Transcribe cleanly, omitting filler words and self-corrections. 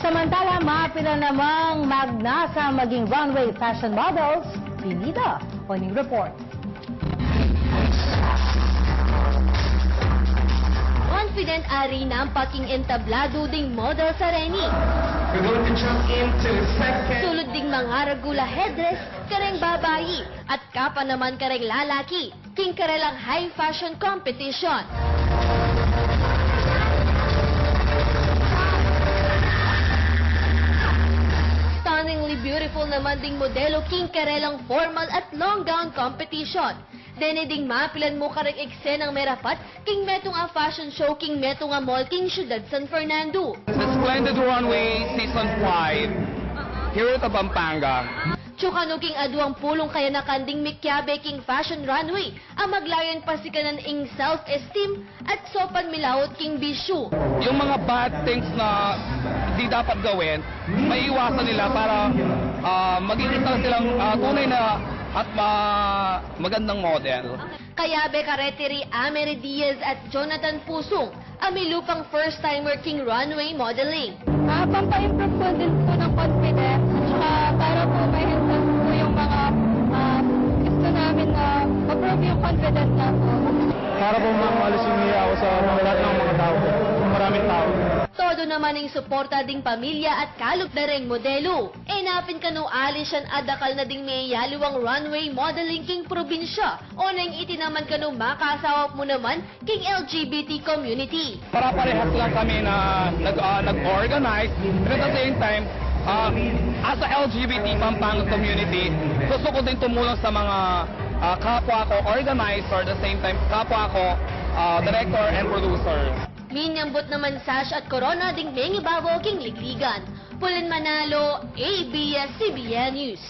Samantala, mapila namang magnasa maging runway fashion models, pinida. Oning report. Confident ari ng paking entablado ding model sa Reni. We're going to jump into the second. Sulod ding mga ragula headdress, kareng babayi, at kapa naman kareng lalaki, king karelang high fashion competition. Stunningly beautiful naman ding modelo king karelang formal at long gown competition. Deneding mapilan mo kareng eksenang merapat, king metong a fashion show, king metong a mall, king syudad San Fernando. The Splendid Runway Season 5, here at Pampanga. Tsukano king aduang pulong kaya nakanding mikyabe king fashion runway, ang maglayon pasikanan ing self-esteem at sopan milawot king bisyo. Yung mga bad things na di dapat gawin, maiiwasan nila para maging isa silang tunay na at magandang model. Kaya Becaretiri, Amery Diaz at Jonathan Pusong, amilupang first-timer king runway modeling. Pampa-improve po din po ng confidence at saka para po ma-enhance po yung mga gusto namin na ma-prove yung confidence na po. Para po maalis yung hiya ako sa lahat ng mga tao, maraming tao. Todo naman ang suporta ding pamilya at kalup na ring modelo. Enapin ka no alisyan adakal na ding may yaluwang runway modeling king probinsya. O nang itinaman ka no makasawap mo naman king LGBT community. Para parehas lang kami na nag-organize, but at the same time, as a LGBT Pampanga community, gusto ko din tumulong sa mga kapwa ko organizer, at the same time kapwa ko director and producer. Minyambot naman sash at corona ding mengi babo king ligligan. Pulin Manalo, ABS-CBN News.